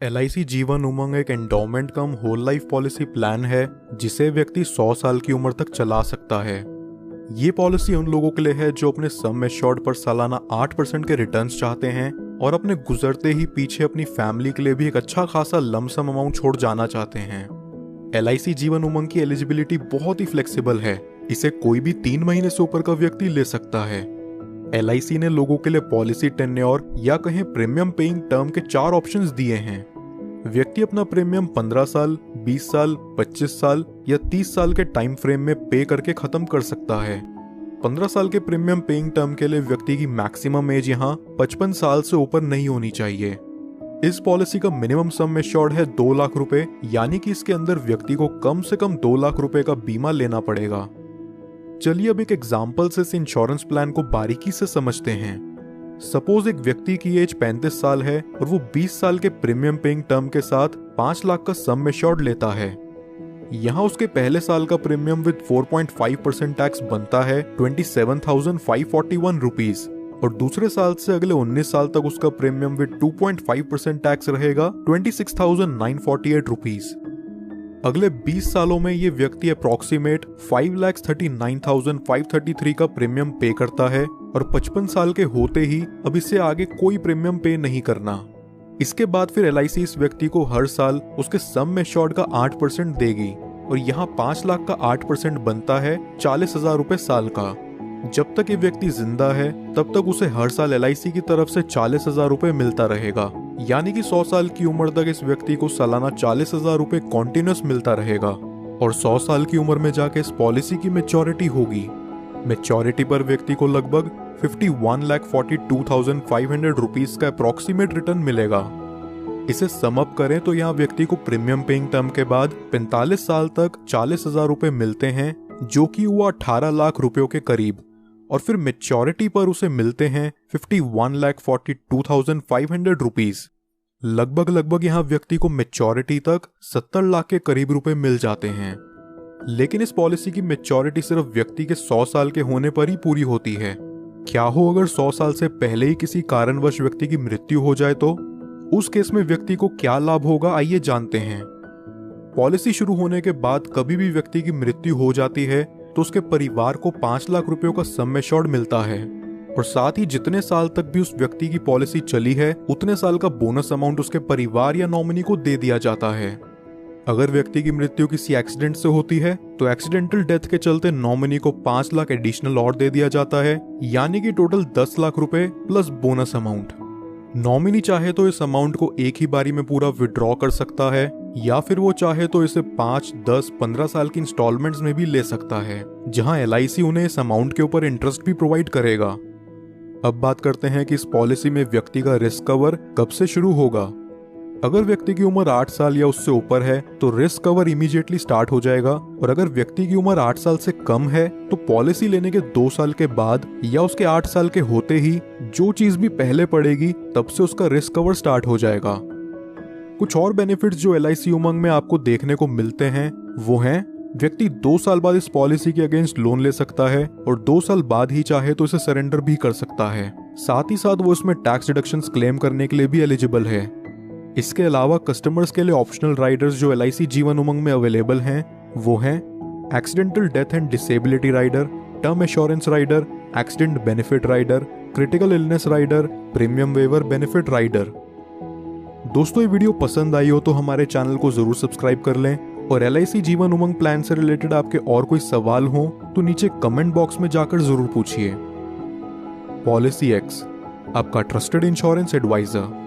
LIC Jeevan Umang एक endowment कम whole life policy plan है जिसे व्यक्ति 100 साल की उम्र तक चला सकता है। ये पॉलिसी उन लोगों के लिए है जो अपने सम एश्योर्ड पर सालाना 8% के रिटर्न्स चाहते हैं और अपने गुजरते ही पीछे अपनी फैमिली के लिए भी एक अच्छा खासा लमसम अमाउंट छोड़ जाना चाहते हैं। LIC जीवन उमंग की एलिजिबिलिटी बहुत ही फ्लेक्सिबल है। इसे कोई भी 3 महीने से ऊपर का व्यक्ति ले सकता है। LIC ने लोगों के लिए पॉलिसी टेन्योर या कहें प्रीमियम पेइंग टर्म के 4 ऑप्शंस दिए हैं। व्यक्ति अपना प्रीमियम 15 साल, 20 साल, 25 साल या 30 साल के टाइम फ्रेम में पे करके खत्म कर सकता है। 15 साल के प्रीमियम पेइंग टर्म के लिए व्यक्ति की मैक्सिमम एज यहाँ 55 साल से ऊपर नहीं होनी चाहिए। इस पॉलिसी का मिनिमम सम एश्योर्ड है 2 लाख रुपए, यानी कि इसके अंदर व्यक्ति को कम से कम 2 लाख रुपए का बीमा लेना पड़ेगा। चलिए अब एक एग्जाम्पल से इस इंश्योरेंस प्लान को बारीकी से समझते हैं। सपोज एक व्यक्ति की एज 35 साल है और वो 20 साल के प्रीमियम पेइंग टर्म के साथ 5 लाख का सम एश्योर्ड लेता है। यहाँ उसके पहले साल का प्रीमियम विद 4.5% टैक्स बनता है 27,541 रुपीज और दूसरे साल से अगले 19 साल तक उसका प्रीमियम विद 2.5% टैक्स रहेगा 26,948 रुपीज। अगले 20 सालों में ये व्यक्ति अप्रॉक्सीमेट 5,39,533 का प्रीमियम पे करता है और 55 साल के होते ही अब इससे आगे कोई प्रीमियम पे नहीं करना। इसके बाद फिर LIC इस व्यक्ति को हर साल उसके सम एश्योर्ड का 8% देगी और यहाँ 5 लाख का 8% बनता है 40,000 रुपए साल का। जब तक ये व्यक्ति जिंदा है तब तक उसे हर साल LIC की तरफ से 40,000 रुपए मिलता रहेगा, यानी कि 100 साल की उम्र तक इस व्यक्ति को सालाना 40,000 रुपए कॉन्टिन्यूस मिलता रहेगा और 100 साल की उम्र में जाके इस पॉलिसी की मैच्योरिटी होगी। मैच्योरिटी पर व्यक्ति को लगभग 51,42,500 रुपीज का अप्रॉक्सीमेट रिटर्न मिलेगा। इसे सम अप करें तो यहाँ व्यक्ति को प्रीमियम पेइंग टर्म के बाद 45 साल तक 40,000 रुपए मिलते हैं, जो कि हुआ 18 लाख रुपयों के करीब, और फिर मैच्योरिटी पर उसे मिलते हैं 51,42,500 रुपीज। लगभग यहाँ व्यक्ति को मैच्योरिटी तक 70 लाख के करीब रुपए मिल जाते हैं। लेकिन इस पॉलिसी की मैच्योरिटी सिर्फ व्यक्ति के 100 साल के होने पर ही पूरी होती है। क्या हो अगर 100 साल से पहले ही किसी कारणवश व्यक्ति की मृत्यु हो जाए तो उस केस में व्यक्ति को क्या लाभ होगा, आइए जानते हैं। पॉलिसी शुरू होने के बाद कभी भी व्यक्ति की मृत्यु हो जाती है तो उसके परिवार को 5 लाख रुपयों का सम एश्योर्ड मिलता है और साथ ही जितने साल तक भी उस व्यक्ति की पॉलिसी चली है उतने साल का बोनस अमाउंट उसके परिवार या नॉमिनी को दे दिया जाता है। अगर व्यक्ति की मृत्यु किसी एक्सीडेंट से होती है तो एक्सीडेंटल डेथ के चलते नॉमिनी को 5 लाख एडिशनल और दे दिया जाता है, यानी कि टोटल 10 लाख रुपए प्लस बोनस अमाउंट। नॉमिनी चाहे तो इस अमाउंट को एक ही बारी में पूरा विड्रॉ कर सकता है या फिर वो चाहे तो इसे 5, 10, 15 साल की इंस्टॉलमेंट्स में भी ले सकता है, जहां LIC उन्हें इस अमाउंट के ऊपर इंटरेस्ट भी प्रोवाइड करेगा। अब बात करते हैं कि इस पॉलिसी में व्यक्ति का रिस्क कवर कब से शुरू होगा। अगर व्यक्ति की उम्र 8 साल या उससे ऊपर है तो रिस्क कवर इमीडिएटली स्टार्ट हो जाएगा, और अगर व्यक्ति की उम्र 8 साल से कम है तो पॉलिसी लेने के 2 साल के बाद या उसके 8 साल के होते ही जो चीज भी पहले पड़ेगी तब से उसका रिस्क कवर स्टार्ट हो जाएगा। कुछ और बेनिफिट्स जो LIC उमंग में आपको देखने को मिलते हैं वो हैं, व्यक्ति 2 साल बाद इस पॉलिसी के अगेंस्ट लोन ले सकता है और 2 साल बाद ही चाहे तो इसे सरेंडर भी कर सकता है। साथ ही साथ वो इसमें टैक्स डिडक्शंस क्लेम करने के लिए भी एलिजिबल है। इसके अलावा कस्टमर्स के लिए ऑप्शनल राइडर्स जो LIC जीवन उमंग में अवेलेबल हैं वो हैं accidental death and disability rider, term assurance rider, accident benefit rider, critical illness rider, premium waiver benefit rider. दोस्तों ये वीडियो पसंद आई हो तो हमारे चैनल को जरूर सब्सक्राइब कर लें, और LIC जीवन उमंग प्लान से रिलेटेड आपके और कोई सवाल हो तो नीचे कमेंट बॉक्स में जाकर जरूर पूछिए। पॉलिसी एक्स, आपका ट्रस्टेड इंश्योरेंस एडवाइजर।